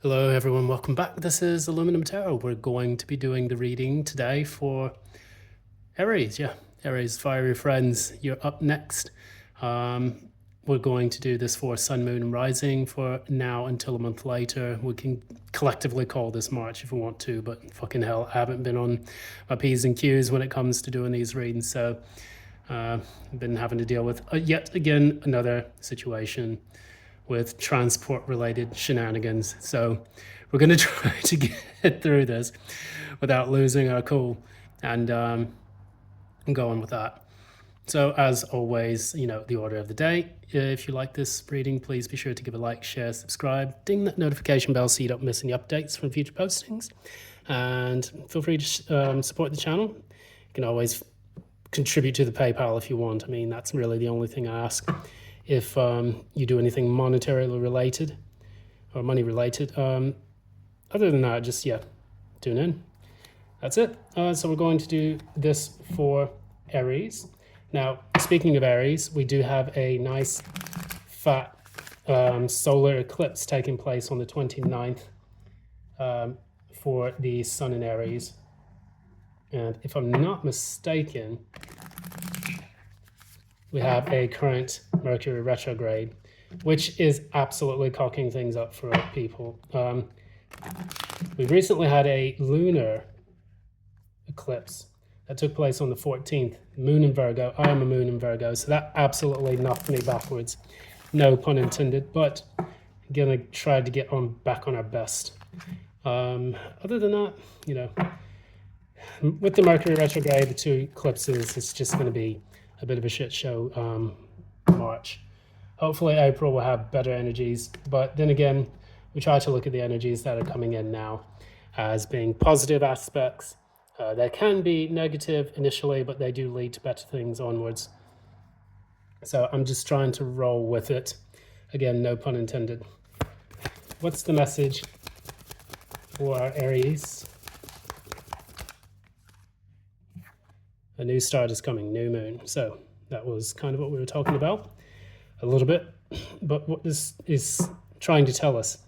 Hello everyone, welcome back. This is Aluminum Tarot. We're going to be doing the reading today for Aries. Aries, fiery friends, you're up next. We're going to do this for Sun, Moon, and Rising for now until a month later. We can collectively call this March if we want to, but fucking hell, I haven't been on my P's and Q's when it comes to doing these readings, so I've been having to deal with yet again another situation with transport related shenanigans. So we're going to try to get through this without losing our cool and go on with that. So as always, the order of the day. If you like this reading, please be sure to give a like, share, subscribe, ding that notification bell so you don't miss any updates from future postings. And feel free to support the channel. You can always contribute to the PayPal if you want. I mean, that's really the only thing I ask. If you do anything monetarily related or money related. Other than that, just, tune in. That's it. So we're going to do this for Aries. Now, speaking of Aries, we do have a nice fat solar eclipse taking place on the 29th for the Sun in Aries. And if I'm not mistaken, we have a current Mercury retrograde, which is absolutely cocking things up for people. We recently had a lunar eclipse that took place on the 14th. Moon in Virgo. I am a moon in Virgo, so that absolutely knocked me backwards. No pun intended, but I'm gonna try to get back on our best. Other than that, with the Mercury retrograde, the two eclipses, it's just going to be a bit of a shit show. March. Hopefully April will have better energies, but then again, we try to look at the energies that are coming in now as being positive aspects. They can be negative initially, but they do lead to better things onwards. So I'm just trying to roll with it. Again, no pun intended. What's the message for our Aries? A new start is coming, new moon. So that was kind of what we were talking about a little bit. But what this is trying to tell us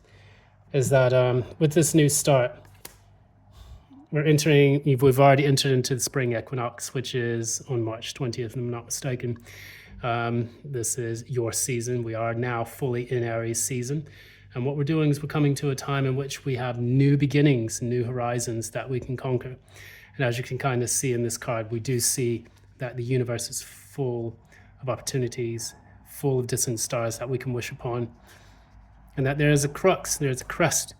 is that with this new start, we've already entered into the spring equinox, which is on March 20th, if I'm not mistaken. This is your season. We are now fully in Aries season. And what we're doing is we're coming to a time in which we have new beginnings, new horizons that we can conquer. And as you can kind of see in this card, we do see that the universe is full of opportunities, full of distant stars that we can wish upon. And that there is a crux, there's a crest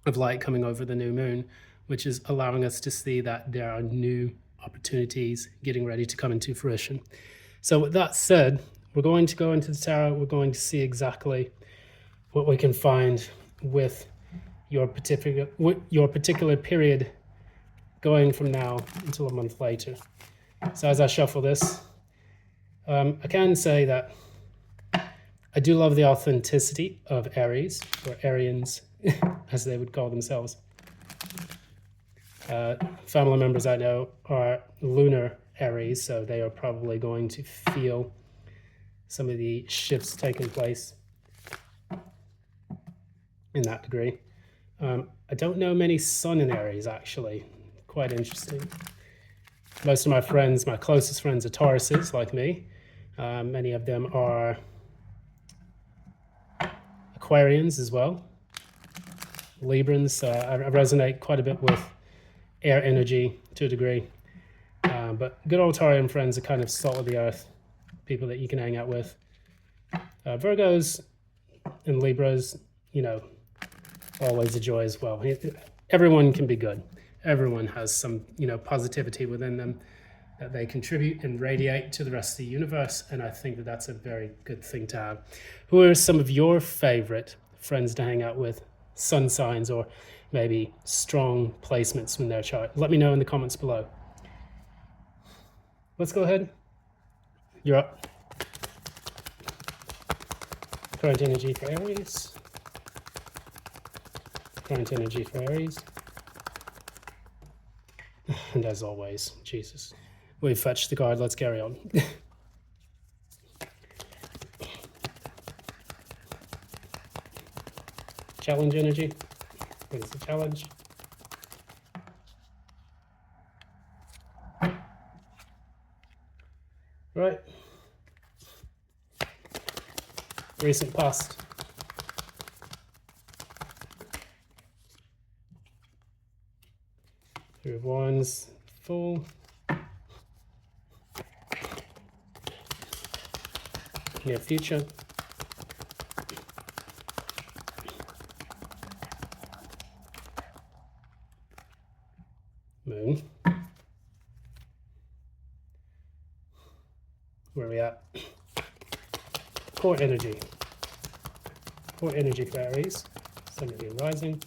of light coming over the new moon, which is allowing us to see that there are new opportunities getting ready to come into fruition. So with that said, we're going to go into the tarot. We're going to see exactly what we can find with your particular period going from now until a month later. So as I shuffle this, I can say that I do love the authenticity of Aries, or Arians, as they would call themselves. Family members I know are lunar Aries, so they are probably going to feel some of the shifts taking place in that degree. I don't know many Sun in Aries, actually. Quite interesting. Most of my friends, my closest friends, are Tauruses, like me. Many of them are Aquarians as well. Librans. I resonate quite a bit with air energy to a degree. But good old Taurian friends are kind of salt of the earth, people that you can hang out with. Virgos and Libras, always a joy as well. Everyone can be good. Everyone has some, positivity within them that they contribute and radiate to the rest of the universe. And I think that that's a very good thing to have. Who are some of your favorite friends to hang out with? Sun signs or maybe strong placements in their chart? Let me know in the comments below. Let's go ahead. You're up. Current energy for Aries. Current energy for Aries. And as always, Jesus, we've fetched the card. Let's carry on. challenge energy. What is the challenge? Right. Recent past. Three of Wands, Fool. Near future. Moon. Where are we at? Core energy. Core energy for Aries. Sun, Moon, rising.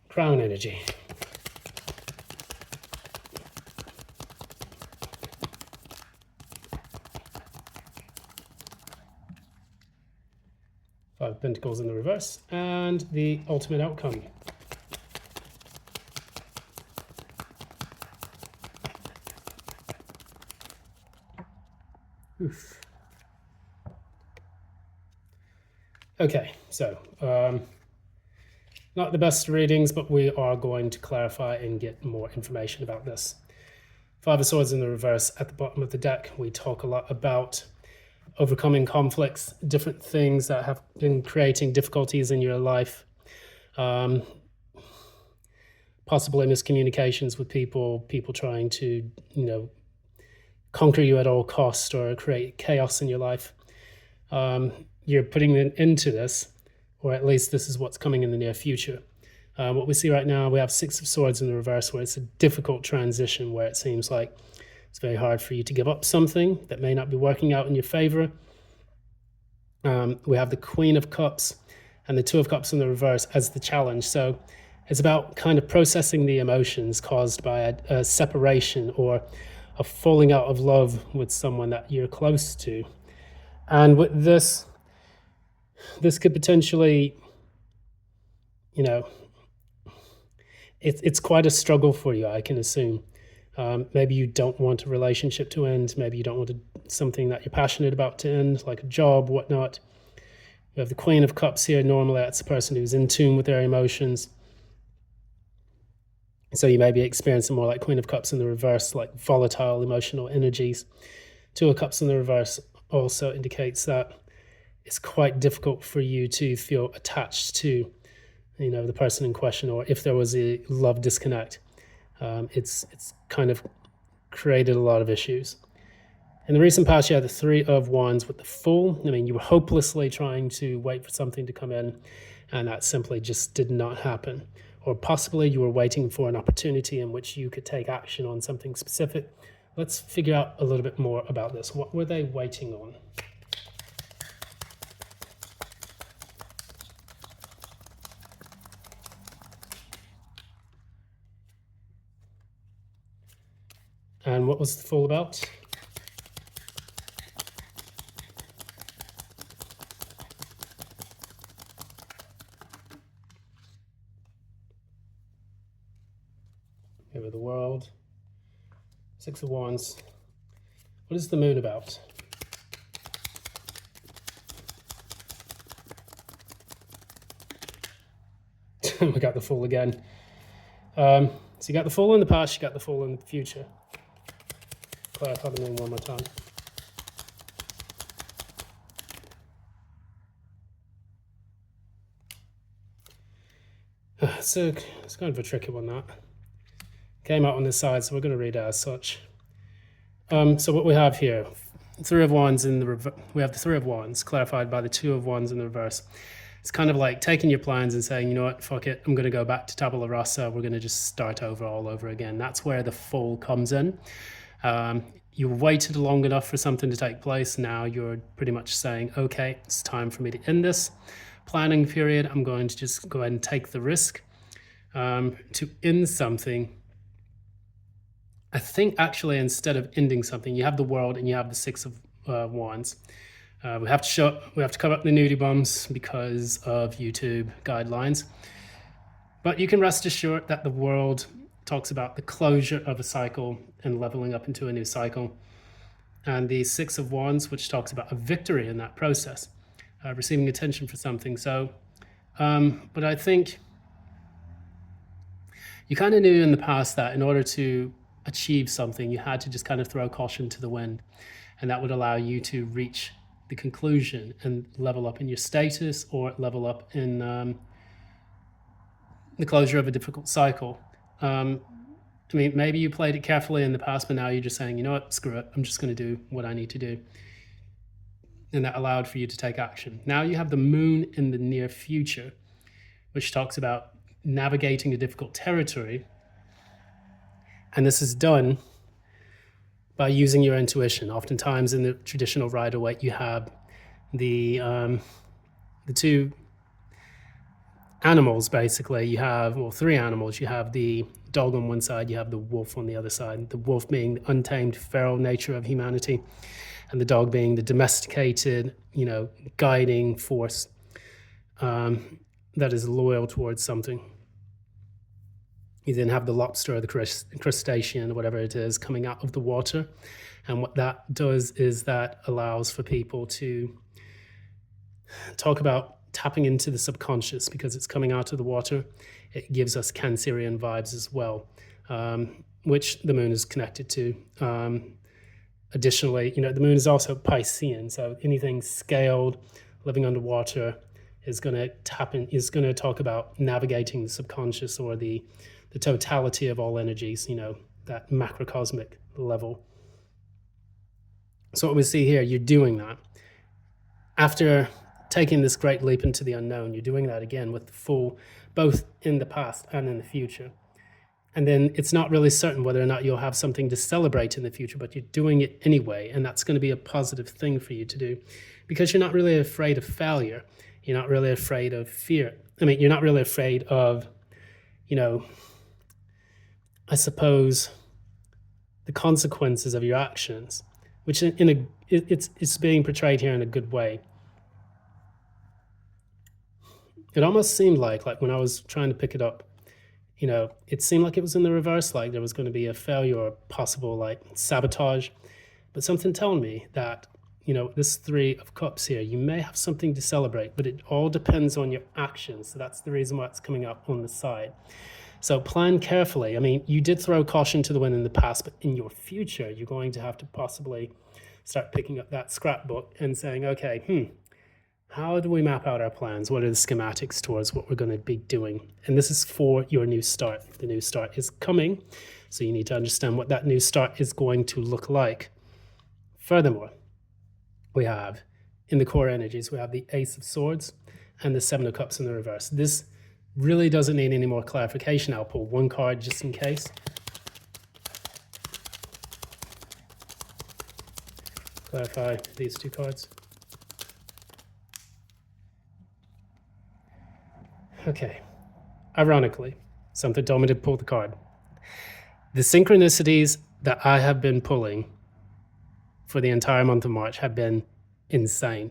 Crown energy. Five of Pentacles in the reverse, and the ultimate outcome. Oof. Okay, so not the best readings, but we are going to clarify and get more information about this. Five of Swords in the reverse at the bottom of the deck. We talk a lot about overcoming conflicts, different things that have been creating difficulties in your life, possibly miscommunications with people trying to, conquer you at all costs or create chaos in your life. You're putting an end to this, or at least this is what's coming in the near future. What we see right now, we have Six of Swords in the reverse, where it's a difficult transition, where it seems like it's very hard for you to give up something that may not be working out in your favor. We have the Queen of Cups and the Two of Cups in the reverse as the challenge. So it's about kind of processing the emotions caused by a separation or a falling out of love with someone that you're close to. And with this could potentially, it's quite a struggle for you, I can assume. Maybe you don't want a relationship to end. Maybe you don't want something that you're passionate about to end, like a job, whatnot. We have the Queen of Cups here. Normally that's the person who's in tune with their emotions. So you may be experiencing more like Queen of Cups in the reverse, like volatile emotional energies. Two of Cups in the reverse also indicates that it's quite difficult for you to feel attached to, the person in question, or if there was a love disconnect. It's kind of created a lot of issues. In the recent past, you had the Three of Wands with the Fool. You were hopelessly trying to wait for something to come in, and that simply just did not happen. Or possibly you were waiting for an opportunity in which you could take action on something specific. Let's figure out a little bit more about this. What were they waiting on? And what was the Fool about? Over the World. Six of Wands. What is the Moon about? We got the Fool again. So you got the Fool in the past, you got the Fool in the future. Clarify the Moon one more time. So it's kind of a tricky one, that. Came out on this side, so we're going to read it as such. So what we have here, Three of Wands in the we have the Three of Wands clarified by the Two of Wands in the reverse. It's kind of like taking your plans and saying, you know what, fuck it, I'm going to go back to tabula rasa. We're going to just start over all over again. That's where the Fool comes in. You waited long enough for something to take place. Now you're pretty much saying, okay, it's time for me to end this planning period. I'm going to just go ahead and take the risk to end something. I think actually instead of ending something, you have the World and you have the Six of Wands. We have to cover up the nudie bums because of YouTube guidelines. But you can rest assured that the World talks about the closure of a cycle and leveling up into a new cycle. and the Six of Wands, which talks about a victory in that process, receiving attention for something. So, but I think you kind of knew in the past that in order to achieve something, you had to just kind of throw caution to the wind, and that would allow you to reach the conclusion and level up in your status or level up in the closure of a difficult cycle. I mean, maybe you played it carefully in the past, but now you're just saying, you know what, screw it, I'm just going to do what I need to do. And that allowed for you to take action. Now you have the moon in the near future, which talks about navigating a difficult territory. And this is done by using your intuition. Oftentimes in the traditional Rider-Waite, you have the two animals, basically. You have, well, three animals. You have the dog on one side, you have the wolf on the other side. The wolf being the untamed, feral nature of humanity, and the dog being the domesticated, guiding force that is loyal towards something. You then have the lobster or the crustacean, or whatever it is, coming out of the water. And what that does is that allows for people to talk about tapping into the subconscious because it's coming out of the water. It gives us Cancerian vibes as well, which the moon is connected to. Additionally, the moon is also Piscean, so anything scaled, living underwater, is going to talk about navigating the subconscious or the totality of all energies, that macrocosmic level. So what we see here, you're doing that. After taking this great leap into the unknown, you're doing that again with the full, both in the past and in the future. And then it's not really certain whether or not you'll have something to celebrate in the future, but you're doing it anyway. And that's going to be a positive thing for you to do because you're not really afraid of failure. You're not really afraid of fear. I mean, you're not really afraid of, I suppose, the consequences of your actions, which it's being portrayed here in a good way. It almost seemed like when I was trying to pick it up, it seemed like it was in the reverse, like there was going to be a failure or possible sabotage. But something told me that, this Three of Cups here, you may have something to celebrate, but it all depends on your actions. So that's the reason why it's coming up on the side. So plan carefully. I mean, you did throw caution to the wind in the past, but in your future, you're going to have to possibly start picking up that scrapbook and saying, okay, how do we map out our plans? What are the schematics towards what we're going to be doing? And this is for your new start. The new start is coming, so you need to understand what that new start is going to look like. Furthermore, we have, in the core energies, we have the Ace of Swords and the Seven of Cups in the reverse. This really doesn't need any more clarification. I'll pull one card just in case. Clarify these two cards. Okay, ironically, something told me to pull the card. The synchronicities that I have been pulling for the entire month of March have been insane.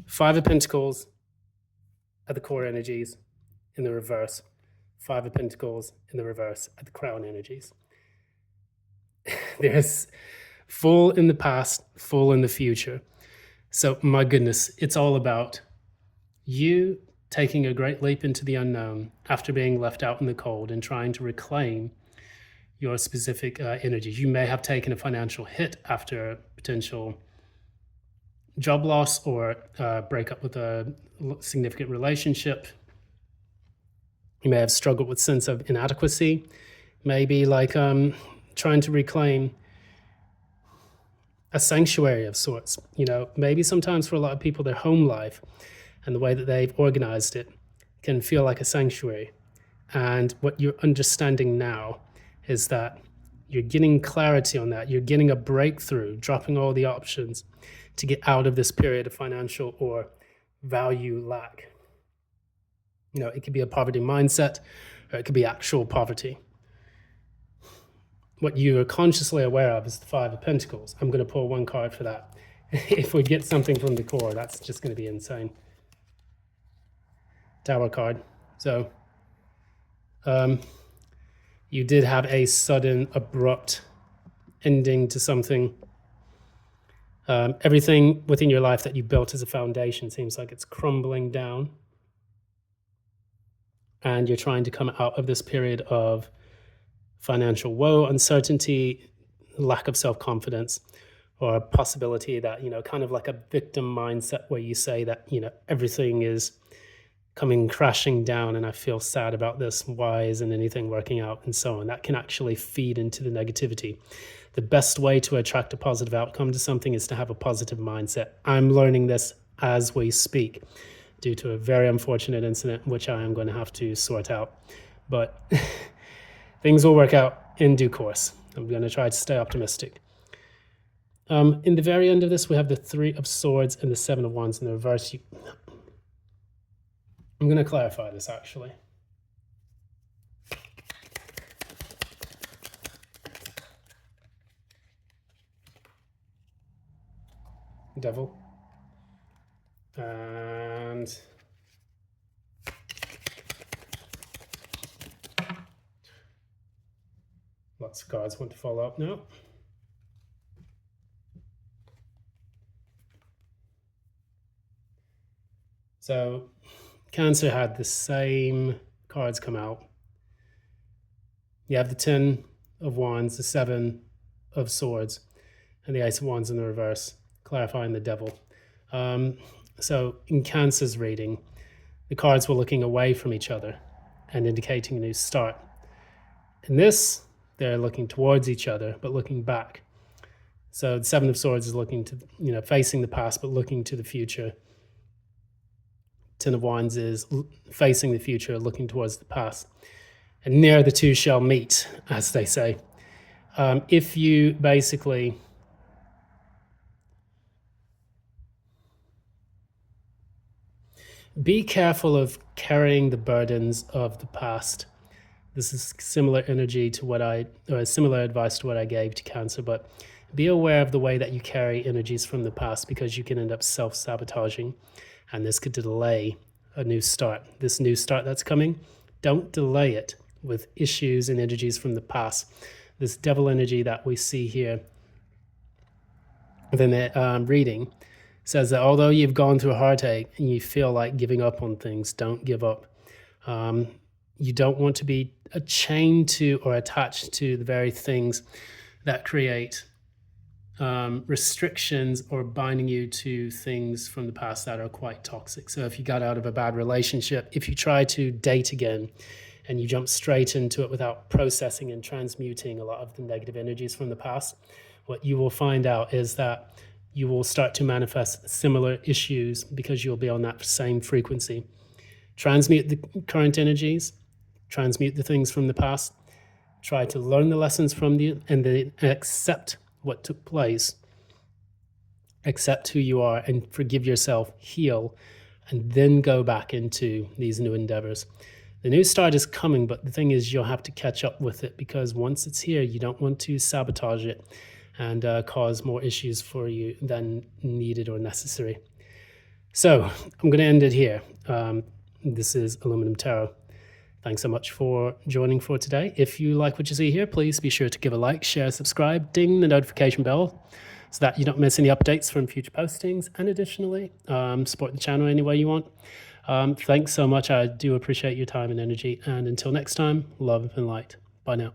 Five of Pentacles at the core energies in the reverse. Five of Pentacles in the reverse at the crown energies. There's full in the past, full in the future. So my goodness, it's all about you taking a great leap into the unknown after being left out in the cold and trying to reclaim your specific energies. You may have taken a financial hit after a potential job loss or breakup with a significant relationship. You may have struggled with sense of inadequacy, maybe trying to reclaim a sanctuary of sorts. Maybe sometimes for a lot of people, their home life and the way that they've organized it can feel like a sanctuary. And what you're understanding now is that you're getting clarity on that. You're getting a breakthrough, dropping all the options to get out of this period of financial or value lack. It could be a poverty mindset, or it could be actual poverty. What you are consciously aware of is the Five of Pentacles. I'm going to pull one card for that. If we get something from the core, that's just going to be insane. Tower card. So you did have a sudden, abrupt ending to something Everything within your life that you built as a foundation seems like it's crumbling down. And you're trying to come out of this period of financial woe, uncertainty, lack of self-confidence, or a possibility that, kind of like a victim mindset where you say that, everything is coming crashing down and I feel sad about this. Why isn't anything working out? And so on. That can actually feed into the negativity. The best way to attract a positive outcome to something is to have a positive mindset. I'm learning this as we speak due to a very unfortunate incident, which I am going to have to sort out. But things will work out in due course. I'm going to try to stay optimistic. In the very end of this, we have the 3 of Swords and the 7 of Wands in the reverse. I'm going to clarify this, actually. Devil. And lots of cards want to follow up now. So Cancer had the same cards come out. You have the 10 of Wands, the 7 of Swords, and the Ace of Wands in the reverse, clarifying the Devil. So in Cancer's reading, the cards were looking away from each other and indicating a new start. In this, they're looking towards each other, but looking back. So the 7 of Swords is looking to, facing the past, but looking to the future. 10 of Wands is facing the future, looking towards the past. And ne'er the two shall meet, as they say. If you basically be careful of carrying the burdens of the past. This is similar energy to similar advice to what I gave to Cancer, but be aware of the way that you carry energies from the past, because you can end up self-sabotaging, and this could delay a new start. This new start that's coming, don't delay it with issues and energies from the past. This Devil energy that we see here within the reading says that although you've gone through a heartache and you feel like giving up on things, don't give up. You don't want to be chained to or attached to the very things that create restrictions or binding you to things from the past that are quite toxic. So if you got out of a bad relationship, if you try to date again and you jump straight into it without processing and transmuting a lot of the negative energies from the past, what you will find out is that you will start to manifest similar issues because you'll be on that same frequency. Transmute the current energies, transmute the things from the past, try to learn the lessons from and then accept what took place, accept who you are and forgive yourself, heal, and then go back into these new endeavors. The new start is coming, but the thing is you'll have to catch up with it, because once it's here, you don't want to sabotage it and cause more issues for you than needed or necessary. So I'm going to end it here. This is Aluminum Tarot. Thanks so much for joining for today. If you like what you see here, please be sure to give a like, share, subscribe, ding the notification bell so that you don't miss any updates from future postings. And additionally, support the channel any way you want. Thanks so much. I do appreciate your time and energy. And until next time, love and light. Bye now.